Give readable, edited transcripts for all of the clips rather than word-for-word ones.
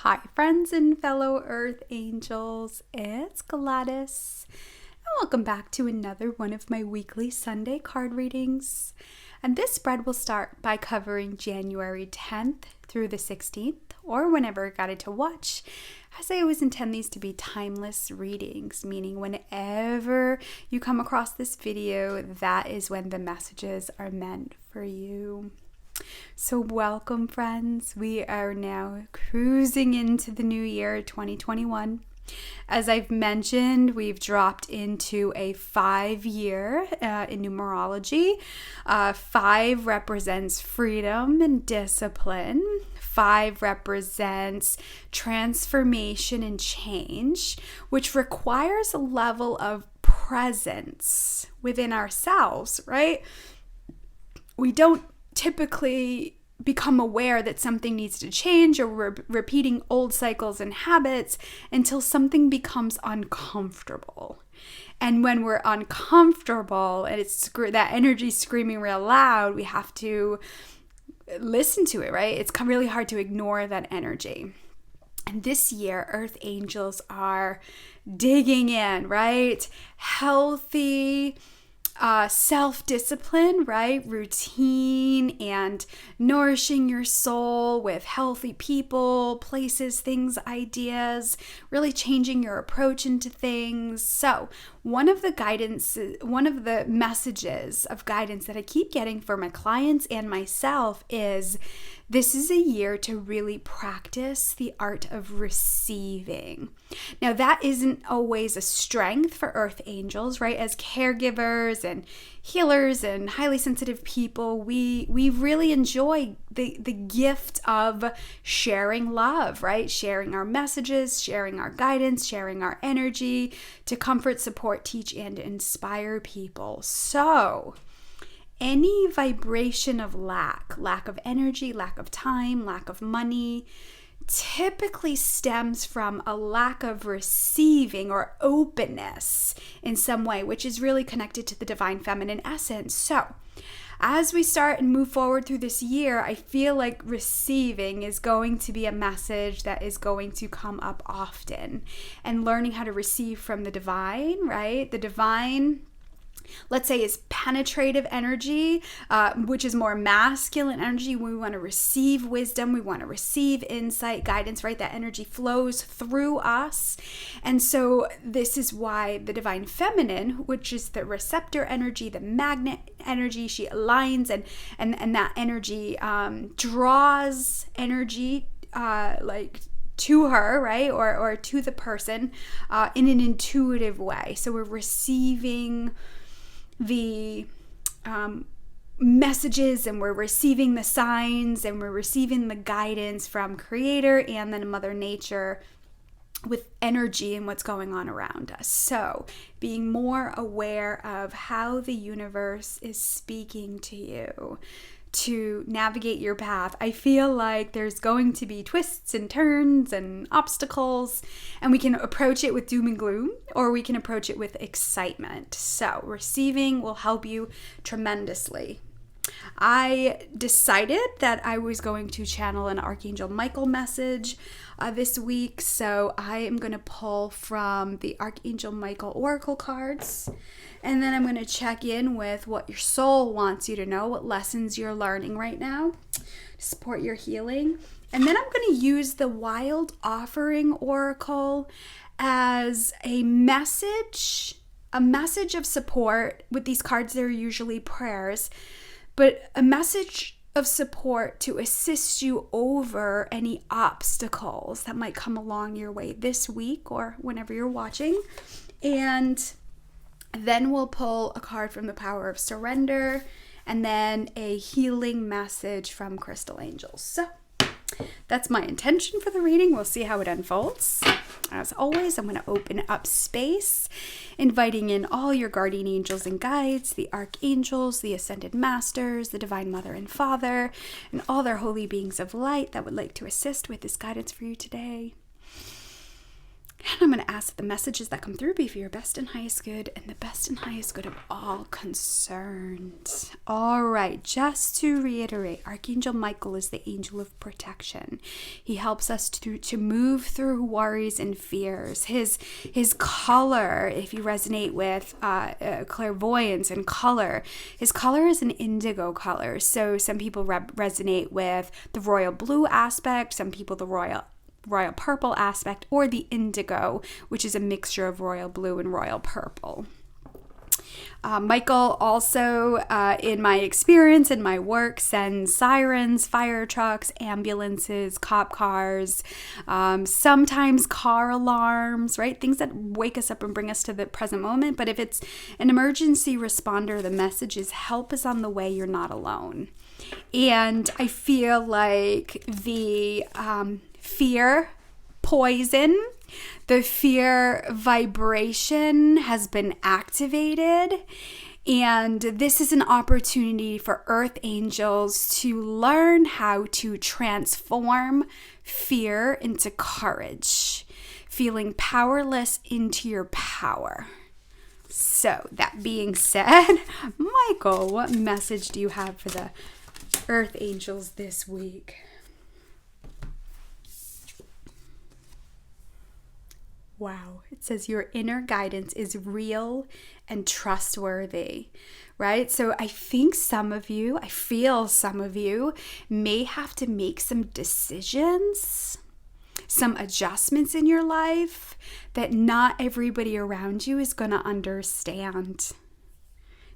Hi friends and fellow Earth Angels, it's Gladys, and welcome back to another one of my weekly Sunday card readings. And this spread will start by covering January 10th through the 16th, or whenever guided to watch, as I always intend these to be timeless readings, meaning whenever you come across this video, that is when the messages are meant for you. So welcome friends, we are now cruising into the new year 2021. As I've mentioned, we've dropped into a 5-year in numerology. 5 represents freedom and discipline. 5 represents transformation and change, which requires a level of presence within ourselves, right? We don't typically become aware that something needs to change, or we're repeating old cycles and habits until something becomes uncomfortable. And when we're uncomfortable and it's that energy screaming real loud, we have to listen to it, right? It's really hard to ignore that energy. And this year, Earth Angels are digging in, right? Healthy self-discipline, right? Routine and nourishing your soul with healthy people, places, things, ideas, really changing your approach into things. So one of the messages of guidance that I keep getting for my clients and myself is this is a year to really practice the art of receiving. Now, that isn't always a strength for Earth Angels, right? As caregivers and healers and highly sensitive people, we really enjoy the gift of sharing love, right? Sharing our messages, sharing our guidance, sharing our energy to comfort, support, teach, and inspire people. So any vibration of lack of energy, lack of time, lack of money, typically stems from a lack of receiving or openness in some way, which is really connected to the divine feminine essence. So as we start and move forward through this year, I feel like receiving is going to be a message that is going to come up often, and learning how to receive from the divine, right? The divine, let's say, is penetrative energy, which is more masculine energy. We want to receive wisdom. We want to receive insight, guidance, right? That energy flows through us. And so this is why the divine feminine, which is the receptor energy, the magnet energy, she aligns and that energy draws energy to her, right? Or to the person in an intuitive way. So we're receiving the messages, and we're receiving the signs, and we're receiving the guidance from Creator and then Mother Nature with energy and what's going on around us. So being more aware of how the universe is speaking to you to navigate your path. I feel like there's going to be twists and turns and obstacles, and we can approach it with doom and gloom, or we can approach it with excitement. So receiving will help you tremendously. I decided that I was going to channel an Archangel Michael message this week, so I am going to pull from the Archangel Michael Oracle cards, and then I'm going to check in with what your soul wants you to know, what lessons you're learning right now to support your healing. And then I'm going to use the Wild Offering Oracle as a message of support. With these cards, they're usually prayers, but a message of support to assist you over any obstacles that might come along your way this week or whenever you're watching. And then we'll pull a card from the Power of Surrender, and then a healing message from Crystal Angels. So that's my intention for the reading. We'll see how it unfolds. As always, I'm going to open up space, inviting in all your guardian angels and guides, the archangels, the ascended masters, the divine mother and father, and all their holy beings of light that would like to assist with this guidance for you today. And I'm going to ask that the messages that come through be for your best and highest good and the best and highest good of all concerned. All right, just to reiterate, Archangel Michael is the angel of protection. He helps us to move through worries and fears. His color, if you resonate with clairvoyance and color, his color is an indigo color. So some people resonate with the royal blue aspect, some people the royal purple aspect, or the indigo, which is a mixture of royal blue and royal purple. Michael also, in my experience, in my work, sends sirens, fire trucks, ambulances, cop cars, sometimes car alarms, right? Things that wake us up and bring us to the present moment. But if it's an emergency responder, the message is help is on the way, you're not alone. And I feel like the fear poison, the fear vibration has been activated. And this is an opportunity for earth angels to learn how to transform fear into courage, feeling powerless into your power. So that being said, Michael, what message do you have for the earth angels this week? Wow. It says your inner guidance is real and trustworthy, right? So I think I feel some of you may have to make some decisions, some adjustments in your life that not everybody around you is going to understand.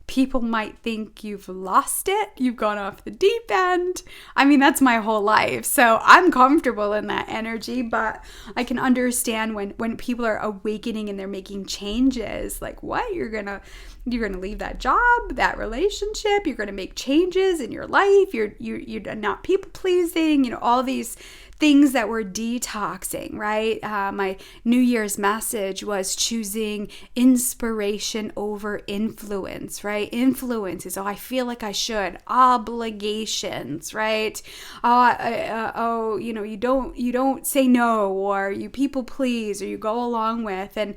People might think you've lost it, you've gone off the deep end. I mean, that's my whole life, so I'm comfortable in that energy, but I can understand when people are awakening and they're making changes, like what? You're gonna leave that job, that relationship, you're gonna make changes in your life, you're not people pleasing, all these things that we're detoxing, right? My New Year's message was choosing inspiration over influence, right? Influence is, I feel like I should. Obligations, right? You don't say no, or you people please, or you go along with, and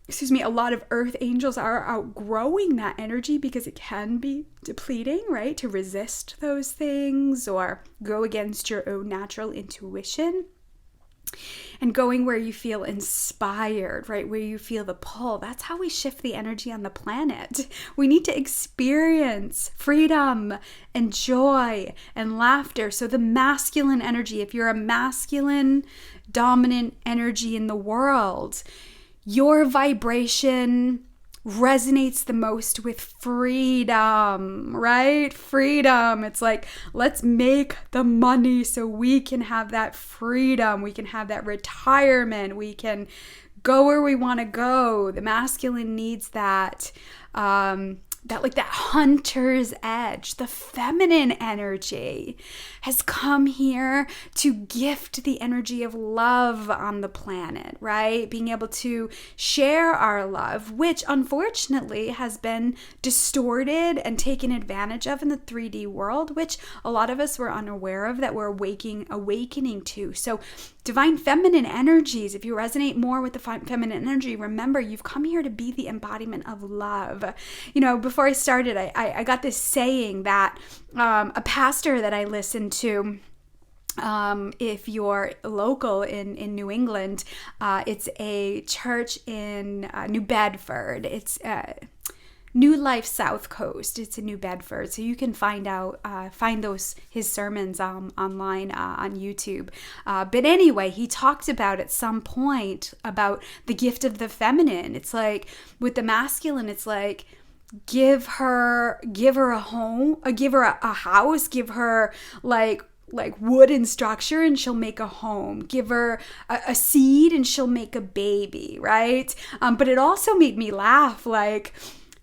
a lot of earth angels are outgrowing that energy because it can be depleting, right? To resist those things or go against your own natural intuition. And going where you feel inspired, right? Where you feel the pull. That's how we shift the energy on the planet. We need to experience freedom and joy and laughter. So the masculine energy, if you're a masculine dominant energy in the world, your vibration resonates the most with freedom, right? Freedom. It's like, let's make the money so we can have that freedom. We can have that retirement. We can go where we want to go. The masculine needs that, that hunter's edge. The feminine energy has come here to gift the energy of love on the planet, right? Being able to share our love, which unfortunately has been distorted and taken advantage of in the 3D world, which a lot of us were unaware of, that we're awakening to. So divine feminine energies, if you resonate more with the feminine energy, remember, you've come here to be the embodiment of love. Before I started, I got this saying that a pastor that I listened to, if you're local in New England, it's a church in New Bedford. It's New Life South Coast. It's in New Bedford, so you can find his sermons online on YouTube. But anyway, he talked about at some point about the gift of the feminine. It's like with the masculine, it's like give her a home, give her a house, give her like wood and structure and she'll make a home. Give her a seed and she'll make a baby, right? But it also made me laugh, like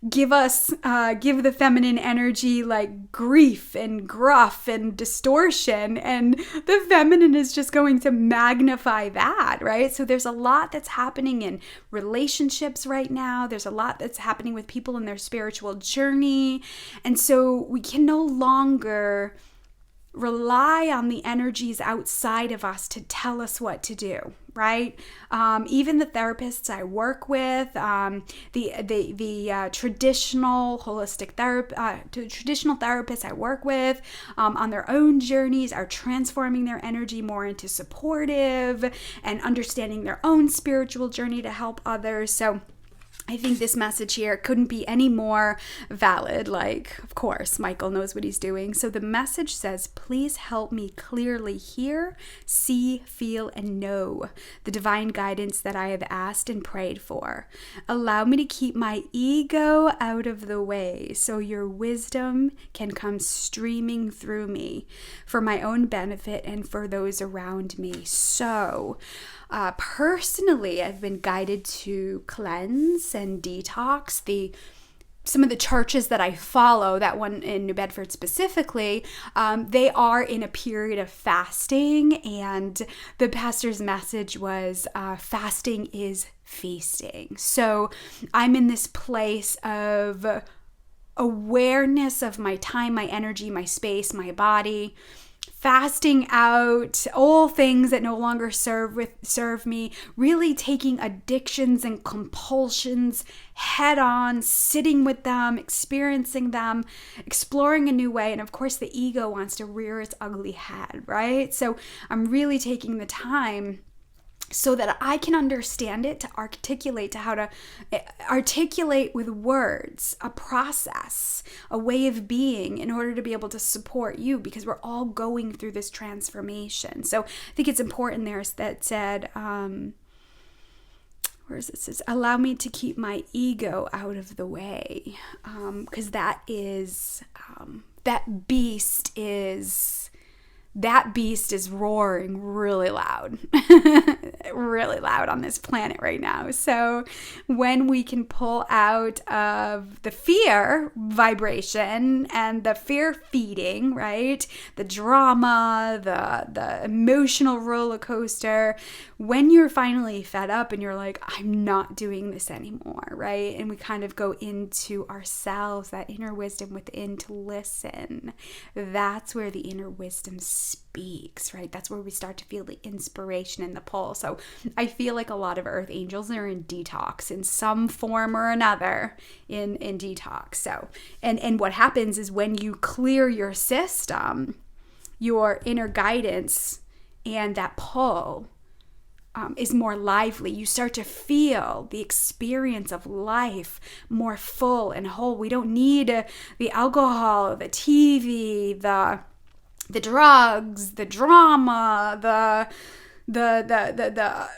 give the feminine energy like grief and gruff and distortion, and the feminine is just going to magnify that, right? So there's a lot that's happening in relationships right now. There's a lot that's happening with people in their spiritual journey. And so we can no longer rely on the energies outside of us to tell us what to do, right? Even the therapists I work with, the traditional holistic traditional therapists I work with, on their own journeys are transforming their energy more into supportive and understanding their own spiritual journey to help others. So I think this message here couldn't be any more valid. Like, of course, Michael knows what he's doing. So the message says, please help me clearly hear, see, feel, and know the divine guidance that I have asked and prayed for. Allow me to keep my ego out of the way so your wisdom can come streaming through me for my own benefit and for those around me. So, personally, I've been guided to cleanse and detox. Some of the churches that I follow, that one in New Bedford specifically, they are in a period of fasting, and the pastor's message was fasting is feasting. So I'm in this place of awareness of my time, my energy, my space, my body, fasting out all things that no longer serve me, really taking addictions and compulsions head on, sitting with them, experiencing them, exploring a new way. And of course, the ego wants to rear its ugly head, right? So I'm really taking the time so that I can understand it, to articulate, to how to articulate with words, a process, a way of being in order to be able to support you, because we're all going through this transformation. So I think it's important there that said, where is it? It says, allow me to keep my ego out of the way. Because that beast is roaring really loud, really loud on this planet right now. So when we can pull out of the fear vibration and the fear feeding, right? The drama, the emotional roller coaster, when you're finally fed up and you're like, I'm not doing this anymore, right? And we kind of go into ourselves, that inner wisdom within, to listen. That's where the inner wisdom speaks, right? That's where we start to feel the inspiration and the pull. So I feel like a lot of earth angels are in detox in some form or another, in detox. So and what happens is when you clear your system, your inner guidance and that pull is more lively. You start to feel the experience of life more full and whole. We don't need the alcohol, the TV, the drugs, the drama, the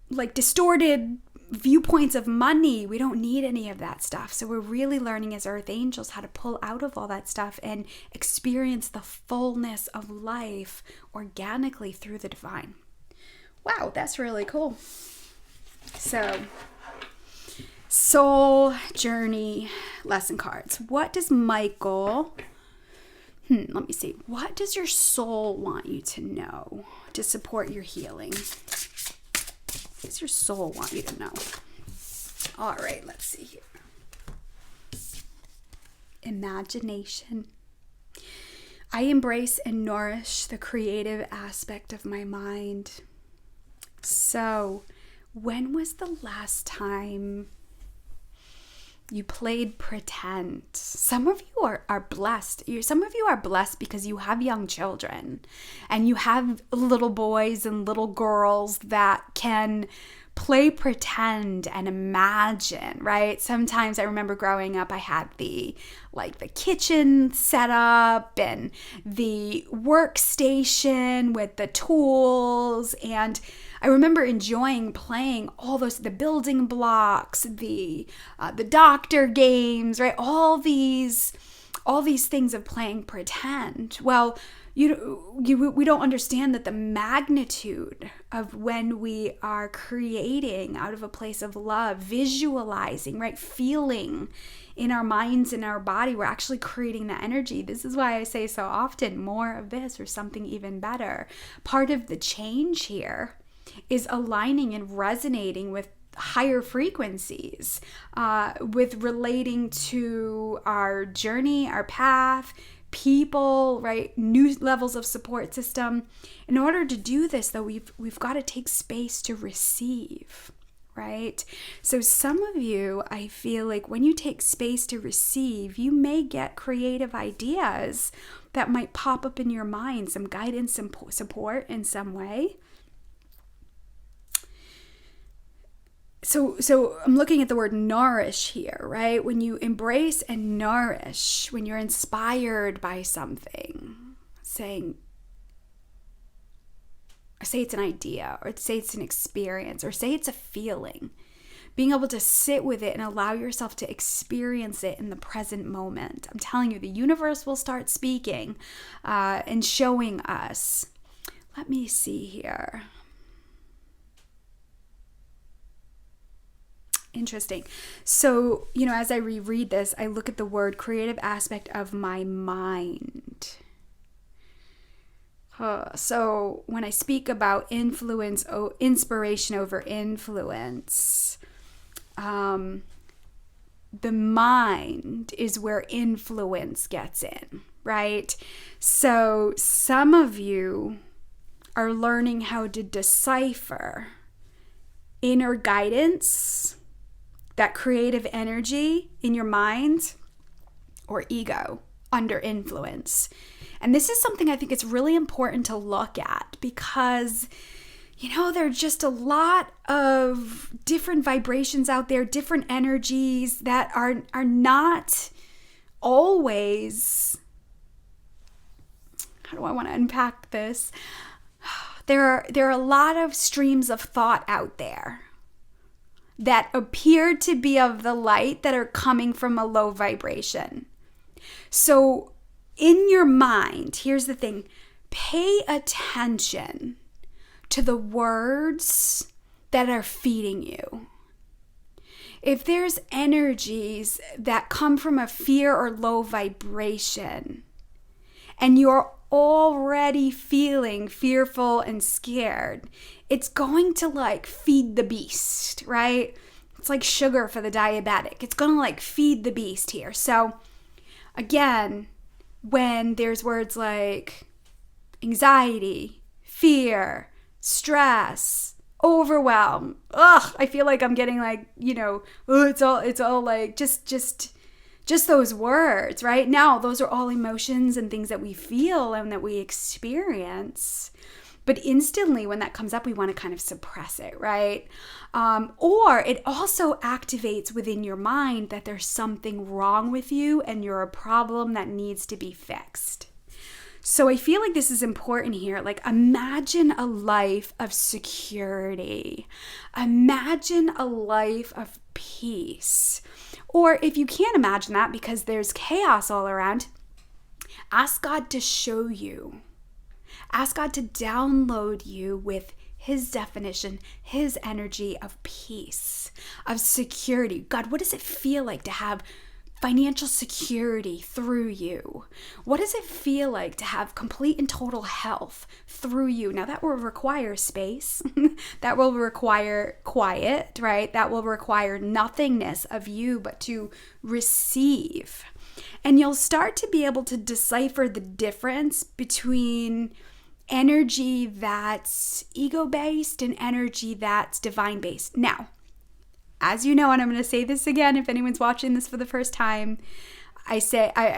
like distorted viewpoints of money. We don't need any of that stuff. So we're really learning as earth angels how to pull out of all that stuff and experience the fullness of life organically through the divine. Wow, that's really cool. So, soul journey lesson cards. What does Michael... let me see. What does your soul want you to know to support your healing? What does your soul want you to know? All right, let's see here. Imagination. I embrace and nourish the creative aspect of my mind. So, when was the last time you played pretend? Some of you are blessed. Some of you are blessed because you have young children and you have little boys and little girls that can play pretend and imagine, right? Sometimes I remember growing up, I had the kitchen set up and the workstation with the tools, and I remember enjoying playing all those, the building blocks, the doctor games, right? All these things of playing pretend. Well, we don't understand that the magnitude of when we are creating out of a place of love, visualizing, right? Feeling in our minds, in our body, we're actually creating that energy. This is why I say so often, more of this or something even better. Part of the change here is aligning and resonating with higher frequencies, with relating to our journey, our path, people, right? New levels of support system. In order to do this, though, we've got to take space to receive, right? So some of you, I feel like when you take space to receive, you may get creative ideas that might pop up in your mind, some guidance, some support in some way. So I'm looking at the word nourish here, right? When you embrace and nourish, when you're inspired by something, say it's an idea, or say it's an experience, or say it's a feeling, being able to sit with it and allow yourself to experience it in the present moment. I'm telling you, the universe will start speaking and showing us. Let me see here. Interesting. So, as I reread this, I look at the word creative aspect of my mind. So when I speak about inspiration over influence, the mind is where influence gets in, right? So some of you are learning how to decipher inner guidance, that creative energy in your mind, or ego under influence. And this is something I think it's really important to look at, because there are just a lot of different vibrations out there, different energies that are not always, how do I want to unpack this? There are a lot of streams of thought out there that appear to be of the light that are coming from a low vibration. So in your mind, here's the thing, pay attention to the words that are feeding you. If there's energies that come from a fear or low vibration, and you're already feeling fearful and scared, it's going to feed the beast, right? It's like sugar for the diabetic. It's going to feed the beast here. So again, when there's words like anxiety, fear, stress, overwhelm, I feel like I'm getting it's all just those words, right? Now, those are all emotions and things that we feel and that we experience. But instantly when that comes up, we want to kind of suppress it, right? Or it also activates within your mind that there's something wrong with you and you're a problem that needs to be fixed. So I feel like this is important here. Imagine a life of security. Imagine a life of peace. Or if you can't imagine that because there's chaos all around, ask God to show you. Ask God to download you with His definition, His energy of peace, of security. God, what does it feel like to have financial security through you? What does it feel like to have complete and total health through you? Now that will require space. That will require quiet, right? That will require nothingness of you, but to receive. And you'll start to be able to decipher the difference between energy that's ego-based and energy that's divine-based. Now, as you know, and I'm going to say this again if anyone's watching this for the first time, I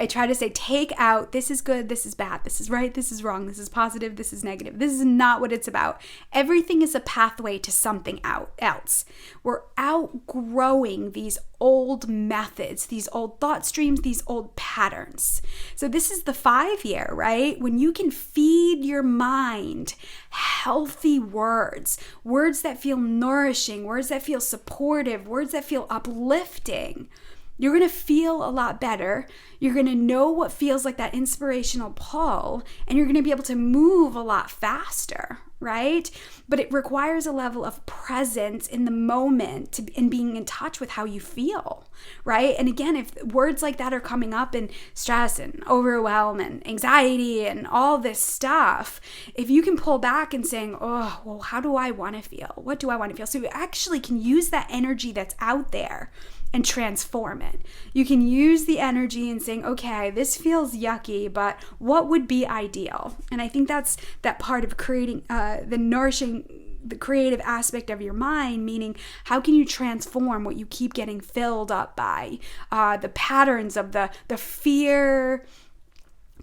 try to say, take out, this is good, this is bad, this is right, this is wrong, this is positive, this is negative. This is not what it's about. Everything is a pathway to something else. We're outgrowing these old methods, these old thought streams, these old patterns. So this is the 5-year, right? When you can feed your mind healthy words that feel nourishing, words that feel supportive, words that feel uplifting, you're going to feel a lot better. You're going to know what feels like that inspirational pull, and you're going to be able to move a lot faster, right? But it requires a level of presence in the moment and being in touch with how you feel, right? And again, if words like that are coming up in stress and overwhelm and anxiety and all this stuff, if you can pull back and saying, oh, well, how do I want to feel? What do I want to feel? So you actually can use that energy that's out there and transform it. You can use the energy and saying, okay, this feels yucky, but what would be ideal? And I think that's that part of creating the creative aspect of your mind, meaning how can you transform what you keep getting filled up by, the patterns of the fear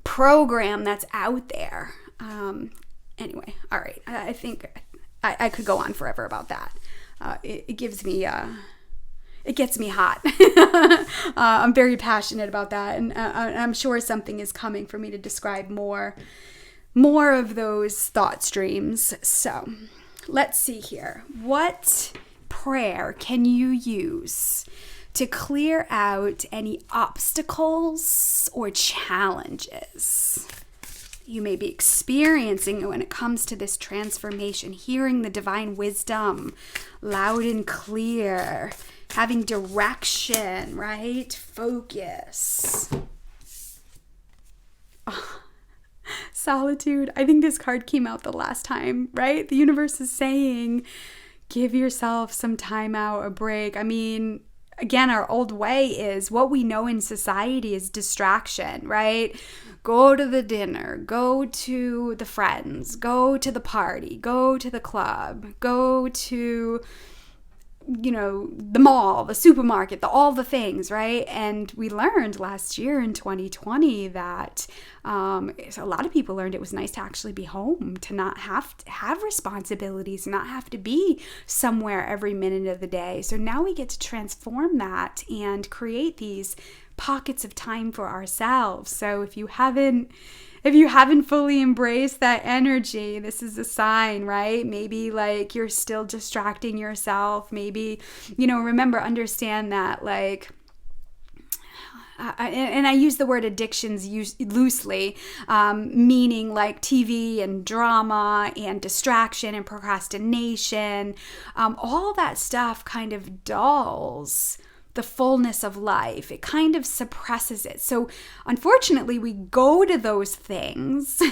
program that's out there. Anyway, all right. I think I could go on forever about that. It gives me... It gets me hot. I'm very passionate about that, and I'm sure something is coming for me to describe more of those thought streams. So let's see here. What prayer can you use to clear out any obstacles or challenges you may be experiencing when it comes to this transformation? Hearing the divine wisdom loud and clear. Having direction, right? Focus. Oh, solitude. I think this card came out the last time, right? The universe is saying, give yourself some time out, a break. I mean, again, our old way is what we know in society is distraction, right? Go to the dinner, go to the friends, go to the party, go to the club, go to... the mall, the supermarket, all the things, right? And we learned last year in 2020 that a lot of people learned it was nice to actually be home, to not have to have responsibilities, not have to be somewhere every minute of the day. So now we get to transform that and create these pockets of time for ourselves. So if you haven't fully embraced that energy, this is a sign, right? Maybe like you're still distracting yourself. Maybe, understand that and I use the word addictions loosely, meaning like TV and drama and distraction and procrastination. All that stuff kind of dulls the fullness of life. It kind of suppresses it. So unfortunately, we go to those things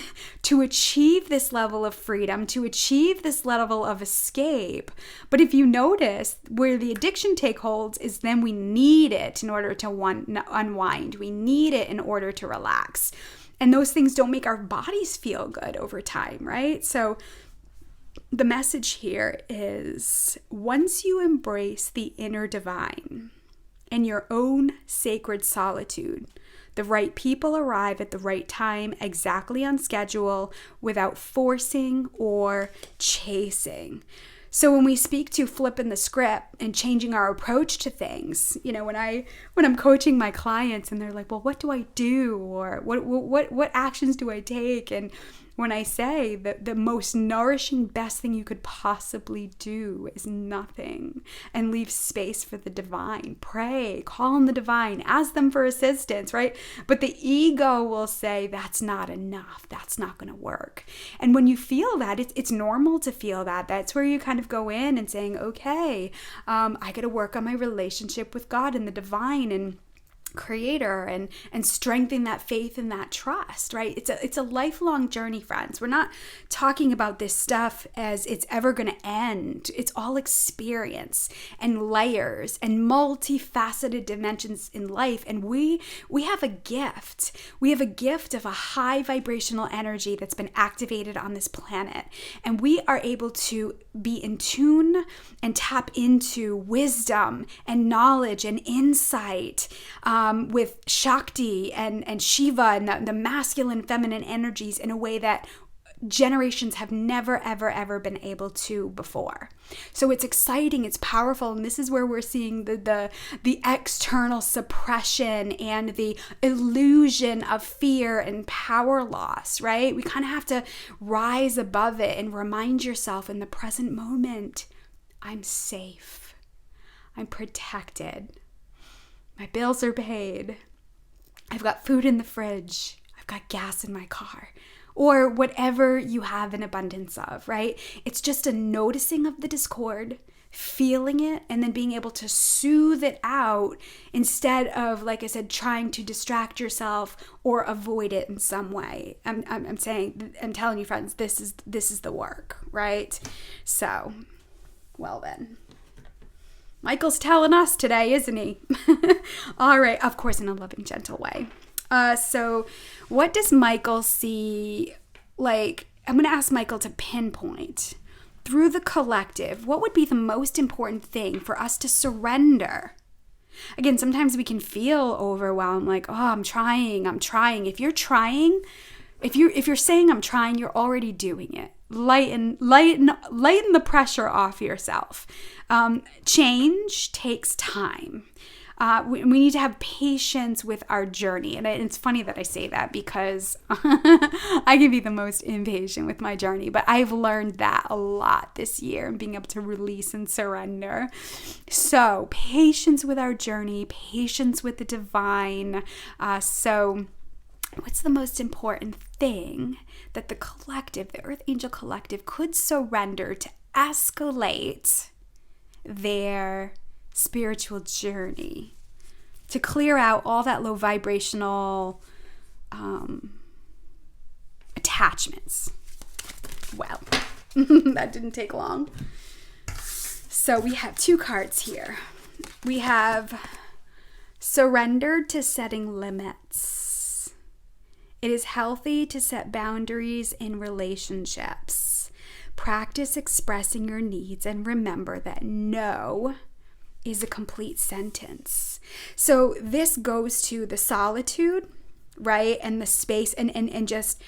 to achieve this level of freedom, to achieve this level of escape. But if you notice, where the addiction take holds is then we need it in order to unwind. We need it in order to relax. And those things don't make our bodies feel good over time, right? So the message here is, once you embrace the inner divine and your own sacred solitude, the right people arrive at the right time, exactly on schedule, without forcing or chasing. So when we speak to flipping the script and changing our approach to things, when I'm coaching my clients and they're like, well, what do I do? Or what actions do I take? And when I say that the most nourishing, best thing you could possibly do is nothing, and leave space for the divine. Pray, call on the divine, ask them for assistance, right? But the ego will say, that's not enough. That's not going to work. And when you feel that, it's normal to feel that. That's where you kind of go in and saying, okay, I got to work on my relationship with God and the divine and creator and strengthen that faith and that trust, right? It's a lifelong journey, friends. We're not talking about this stuff as it's ever going to end. It's all experience and layers and multifaceted dimensions in life. And we have a gift. We have a gift of a high vibrational energy that's been activated on this planet. And we are able to be in tune and tap into wisdom and knowledge and insight, with Shakti and Shiva and the masculine, feminine energies in a way that generations have never, ever, ever been able to before. So it's exciting, it's powerful, and this is where we're seeing the external suppression and the illusion of fear and power loss, right? We kind of have to rise above it and remind yourself in the present moment, I'm safe, I'm protected, my bills are paid, I've got food in the fridge, I've got gas in my car. or whatever you have an abundance of, right? It's just a noticing of the discord, feeling it, and then being able to soothe it out instead of, like I said, trying to distract yourself or avoid it in some way. I'm telling you, friends, this is the work, right? So, well then. Michael's telling us today, isn't he? All right, of course, in a loving, gentle way. So what does Michael see? Like, I'm going to ask Michael to pinpoint through the collective, what would be the most important thing for us to surrender? Again, sometimes we can feel overwhelmed, like, oh, I'm trying. If you're trying, if you're saying I'm trying, you're already doing it. Lighten the pressure off yourself. Change takes time. We need to have patience with our journey. And it's funny that I say that because I can be the most impatient with my journey, but I've learned that a lot this year and being able to release and surrender. So patience with our journey, patience with the divine. So what's the most important thing that the collective, the EarthAngel Collective, could surrender to escalate their spiritual journey, to clear out all that low vibrational attachments? Well, that didn't take long. So we have two cards here. We have surrendered to setting limits. It is healthy to set boundaries in relationships. Practice expressing your needs and remember that no is a complete sentence. So this goes to the solitude, right? And the space and just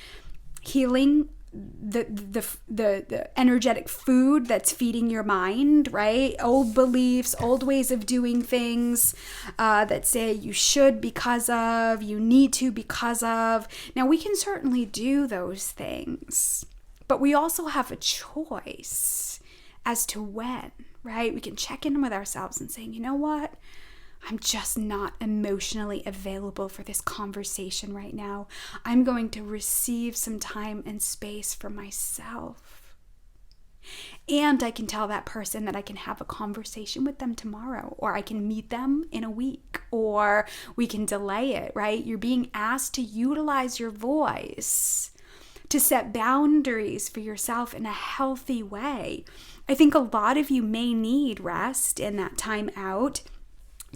healing the energetic food that's feeding your mind, right? Old beliefs, old ways of doing things that say you should because of, you need to because of. Now we can certainly do those things, but we also have a choice as to when, right? We can check in with ourselves and say, you know what? I'm just not emotionally available for this conversation right now. I'm going to receive some time and space for myself. And I can tell that person that I can have a conversation with them tomorrow, or I can meet them in a week, or we can delay it, right? You're being asked to utilize your voice to set boundaries for yourself in a healthy way. I think a lot of you may need rest in that time out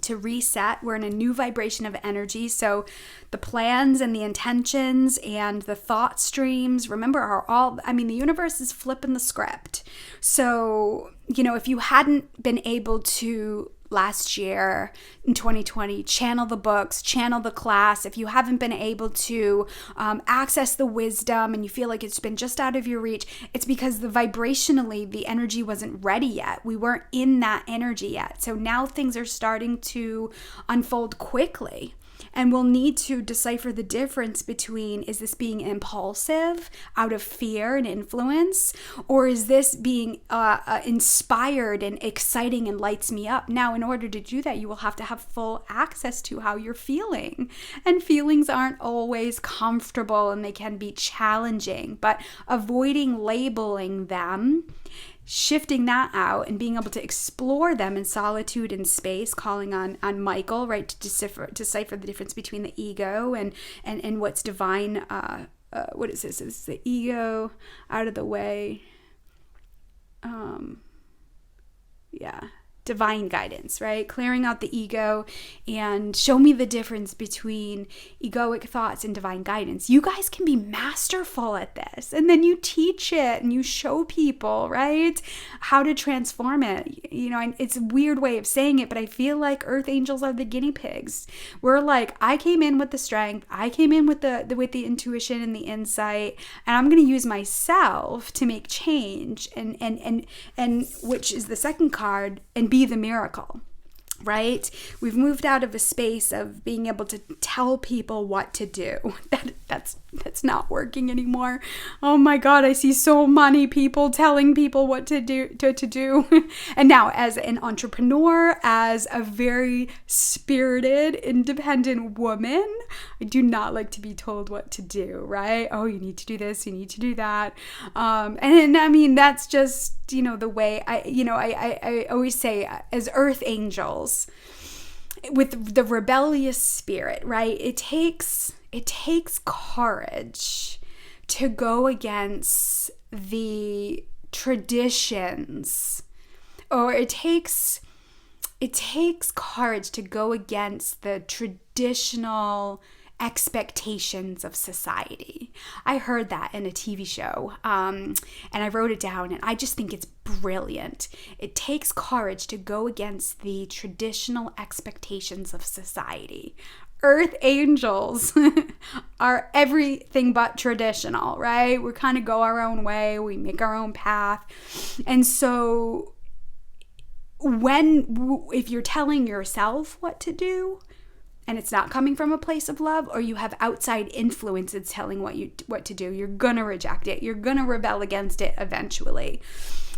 to reset. We're in a new vibration of energy. So the plans and the intentions and the thought streams, remember, are all, the universe is flipping the script. So, if you hadn't been able to last year in 2020 channel the books, channel the class, if you haven't been able to access the wisdom and you feel like it's been just out of your reach, it's because vibrationally the energy wasn't ready yet. We weren't in that energy yet. So now things are starting to unfold quickly. And we'll need to decipher the difference between, is this being impulsive out of fear and influence, or is this being inspired and exciting and lights me up? Now, in order to do that, you will have to have full access to how you're feeling. And feelings aren't always comfortable and they can be challenging, but avoiding labeling them, shifting that out and being able to explore them in solitude and space, calling on Michael, right, to decipher the difference between the ego and what's divine. What is this? Is the ego out of the way? Divine guidance, right? Clearing out the ego and show me the difference between egoic thoughts and divine guidance. You guys can be masterful at this. And then you teach it and you show people, right, how to transform it. And it's a weird way of saying it, but I feel like Earth Angels are the guinea pigs. We're like, I came in with the strength. I came in with the intuition and the insight, and I'm going to use myself to make change and which is the second card, and be the miracle. right? We've moved out of a space of being able to tell people what to do. That's not working anymore. Oh my God, I see so many people telling people what to do. And now, as an entrepreneur, as a very spirited, independent woman, I do not like to be told what to do, right? Oh, you need to do this, you need to do that. And I mean, that's just, the way I always say, as earth angels, with the rebellious spirit, right? It takes courage to go against the traditions, or it takes courage to go against the traditional expectations of society. I heard that in a TV show, and I wrote it down, and I just think it's brilliant. It takes courage to go against the traditional expectations of society. Earth angels are everything but traditional, right? We kind of go our own way, we make our own path. And so if you're telling yourself what to do, and it's not coming from a place of love, or you have outside influences telling what to do, you're gonna reject it. You're gonna rebel against it eventually.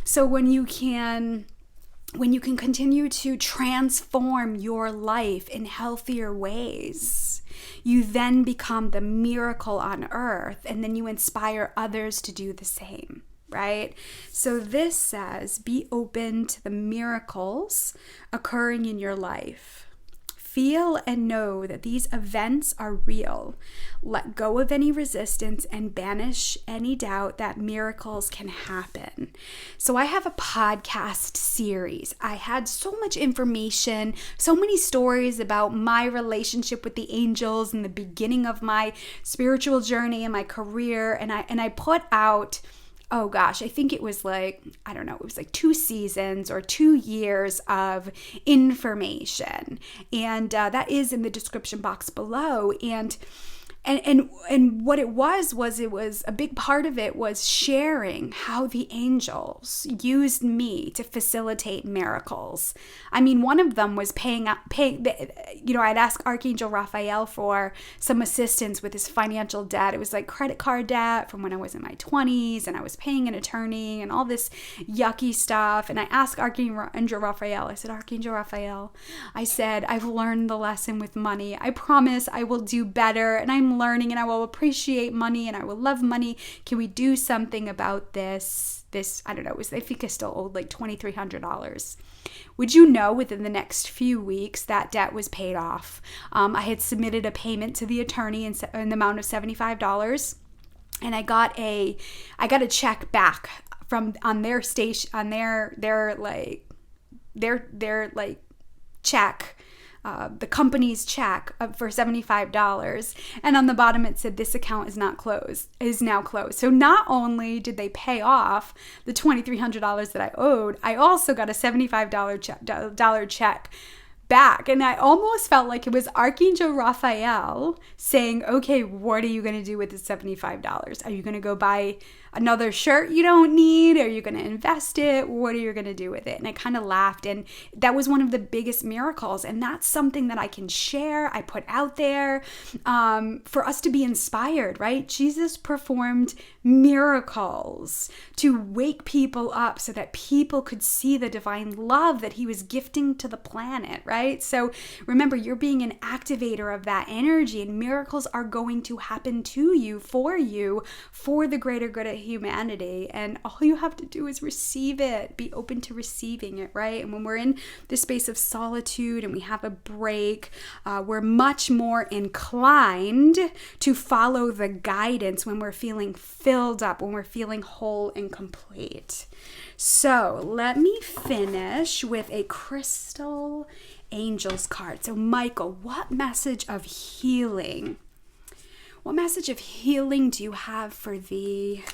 So when you can continue to transform your life in healthier ways, you then become the miracle on earth, and then you inspire others to do the same, right? So this says, be open to the miracles occurring in your life. Feel and know that these events are real. Let go of any resistance and banish any doubt that miracles can happen. So I have a podcast series. I had so much information, so many stories about my relationship with the angels and the beginning of my spiritual journey and my career. And I put out, oh gosh, I think it was like, I don't know, it was like 2 seasons or 2 years of information. And that is in the description box below. And what it was a big part of it was sharing how the angels used me to facilitate miracles. I mean, one of them was I'd ask Archangel Raphael for some assistance with his financial debt. It was like credit card debt from when I was in my 20s, and I was paying an attorney and all this yucky stuff. And I asked Archangel Raphael, I said, Archangel Raphael, I said, I've learned the lesson with money. I promise I will do better, and I'm learning, and I will appreciate money, and I will love money. Can we do something about this? I don't know, I think I still owed like $2,300. Would you know, within the next few weeks, that debt was paid off. I had submitted a payment to the attorney in the amount of $75, and I got a check back on their station, on their check. The company's check for $75, and on the bottom it said, this account is now closed. So not only did they pay off the $2,300 that I owed, I also got a $75 check back. And I almost felt like it was Archangel Raphael saying, okay, what are you going to do with the $75? Are you going to go buy another shirt you don't need? Are you going to invest it? What are you going to do with it? And I kind of laughed, and that was one of the biggest miracles. And that's something that I can share, I put out there for us to be inspired, right? Jesus performed miracles to wake people up so that people could see the divine love that he was gifting to the planet, right? So remember, you're being an activator of that energy, and miracles are going to happen to you, for the greater good of humanity. And all you have to do is receive it, be open to receiving it, right? And when we're in this space of solitude and we have a break, we're much more inclined to follow the guidance when we're feeling filled up, when we're feeling whole and complete. So let me finish with a crystal angels card. So Michael, what message of healing do you have for the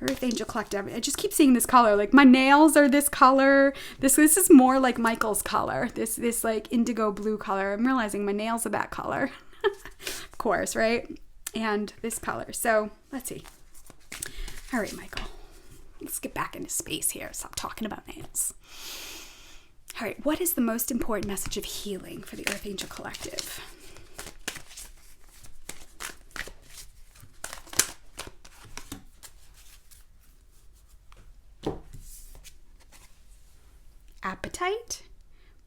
EarthAngel Collective? I just keep seeing this color. Like, my nails are this color. This is more like Michael's color. This like indigo blue color. I'm realizing my nails are that color. Of course, right? And this color. So let's see. All right, Michael. Let's get back into space here. Stop talking about nails. All right, what is the most important message of healing for the EarthAngel Collective? Appetite,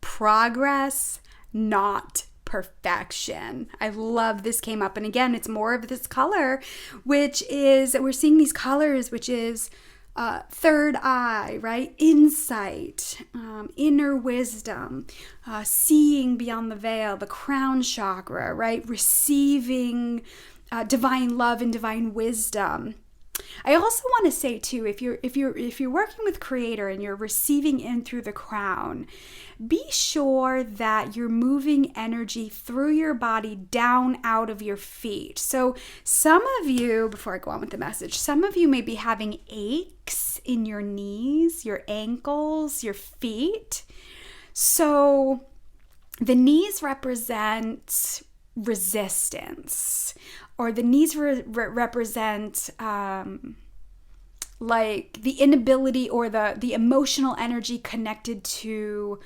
progress, not perfection. I love this came up. And again, it's more of this color, which is, we're seeing these colors, which is third eye, right? Insight, inner wisdom, seeing beyond the veil, the crown chakra, right? Receiving divine love and divine wisdom. I also want to say too, if you're working with Creator and you're receiving in through the crown, be sure that you're moving energy through your body down out of your feet. So some of you, before I go on with the message, some of you may be having aches in your knees, your ankles, your feet. So the knees represent resistance, or the knees represent like the inability or the emotional energy connected to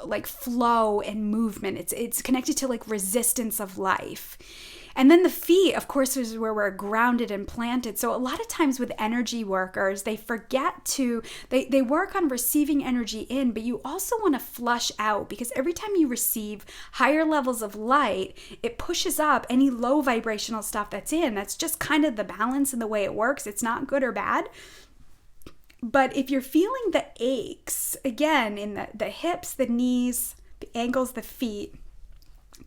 like flow and movement. It's connected to like resistance of life. And then the feet, of course, is where we're grounded and planted. So a lot of times with energy workers, they forget to, they work on receiving energy in, but you also want to flush out, because every time you receive higher levels of light, it pushes up any low vibrational stuff that's in. That's just kind of the balance and the way it works. It's not good or bad. But if you're feeling the aches, again, in the hips, the knees, the ankles, the feet,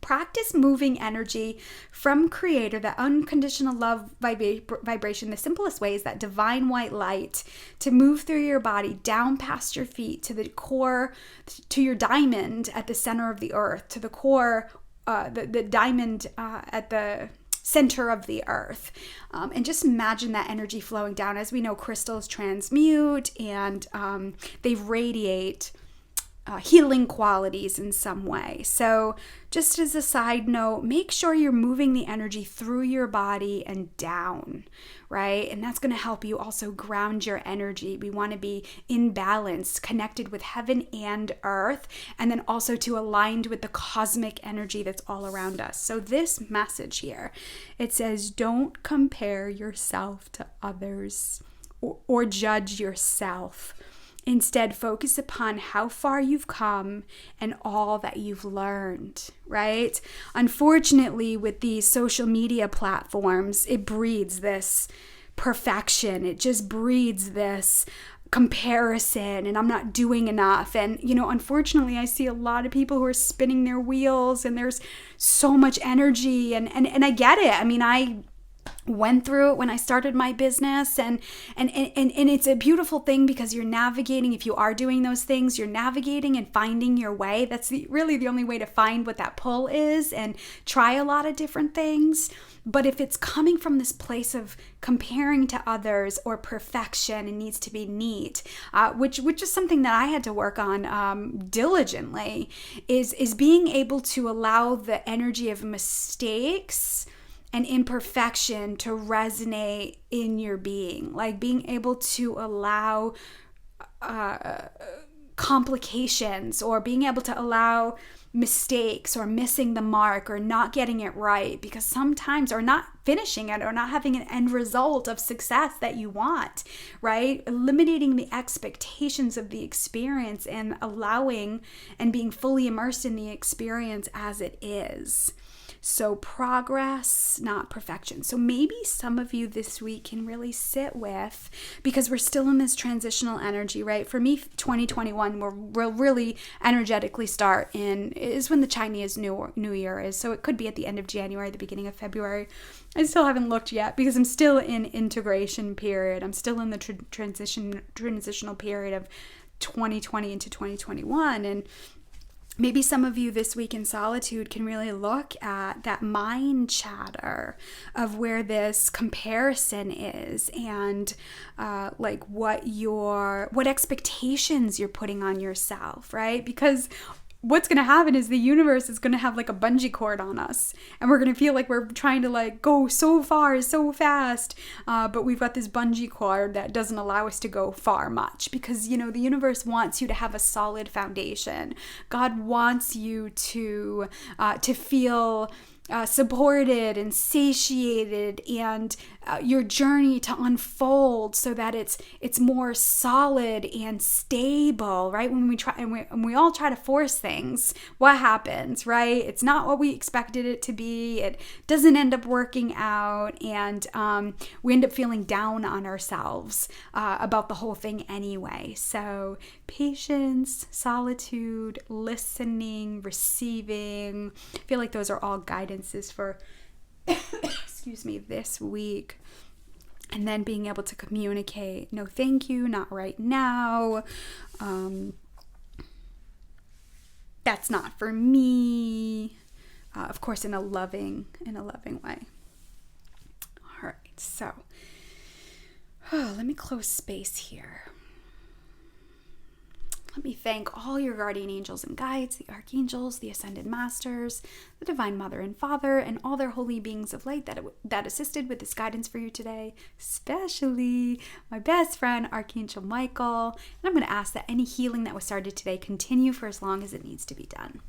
practice moving energy from Creator, that unconditional love vibration. The simplest way is that divine white light to move through your body, down past your feet, to the core, to your diamond at the center of the earth, to the core, the diamond at the center of the earth. And just imagine that energy flowing down. As we know, crystals transmute and they radiate healing qualities in some way. So just as a side note, make sure you're moving the energy through your body and down, right? And that's going to help you also ground your energy. We want to be in balance, connected with heaven and earth, and then also to aligned with the cosmic energy that's all around us. So this message here, it says, don't compare yourself to others or judge yourself. Instead, focus upon how far you've come and all that you've learned, right? Unfortunately, with these social media platforms, it breeds this perfection. It just breeds this comparison, and I'm not doing enough. And, you know, unfortunately, I see a lot of people who are spinning their wheels, and there's so much energy, and I get it. I mean, I went through it when I started my business, and it's a beautiful thing, because you're navigating. If you are doing those things, you're navigating and finding your way. That's really the only way to find what that pull is, and try a lot of different things. But if it's coming from this place of comparing to others or perfection, it needs to be neat, which is something that I had to work on diligently, is being able to allow the energy of mistakes and imperfection to resonate in your being, like being able to allow complications, or being able to allow mistakes, or missing the mark, or not getting it right, because sometimes, or not finishing it, or not having an end result of success that you want, right? Eliminating the expectations of the experience and allowing and being fully immersed in the experience as it is. So progress, not perfection. So maybe some of you this week can really sit with, because we're still in this transitional energy, right? For me, 2021 will really energetically start is when the Chinese New Year is. So it could be at the end of January, the beginning of February. I still haven't looked yet, because I'm still in integration period. I'm still in the transitional period of 2020 into 2021. And maybe some of you this week in solitude can really look at that mind chatter of where this comparison is, and like what expectations you're putting on yourself, right? Because what's going to happen is the universe is going to have like a bungee cord on us, and we're going to feel like we're trying to like go so far, so fast. But we've got this bungee cord that doesn't allow us to go far much, because, you know, the universe wants you to have a solid foundation. God wants you to feel supported and satiated, and your journey to unfold so that it's more solid and stable, right? When we try and we all try to force things, what happens, right? It's not what we expected it to be. It doesn't end up working out, and we end up feeling down on ourselves about the whole thing anyway. So patience, solitude, listening, receiving, I feel like those are all guidances for excuse me, this week. And then being able to communicate, no thank you, not right now, that's not for me, of course, in a loving way. All right, so let me close space here. Let me thank all your guardian angels and guides, the archangels, the ascended masters, the divine mother and father, and all their holy beings of light that assisted with this guidance for you today, especially my best friend, Archangel Michael. And I'm going to ask that any healing that was started today continue for as long as it needs to be done.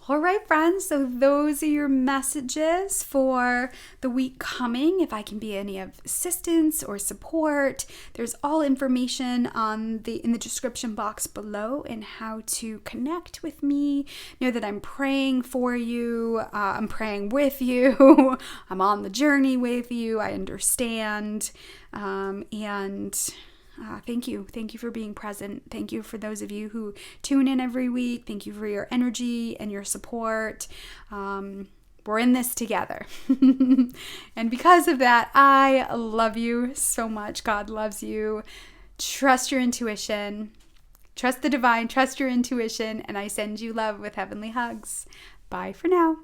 All right, friends, so those are your messages for the week coming. If I can be any of assistance or support, there's all information in the description box below and how to connect with me. Know that I'm praying for you. I'm praying with you. I'm on the journey with you. I understand. Thank you. Thank you for being present. Thank you for those of you who tune in every week. Thank you for your energy and your support. We're in this together. And because of that, I love you so much. God loves you. Trust your intuition. Trust the divine. Trust your intuition. And I send you love with heavenly hugs. Bye for now.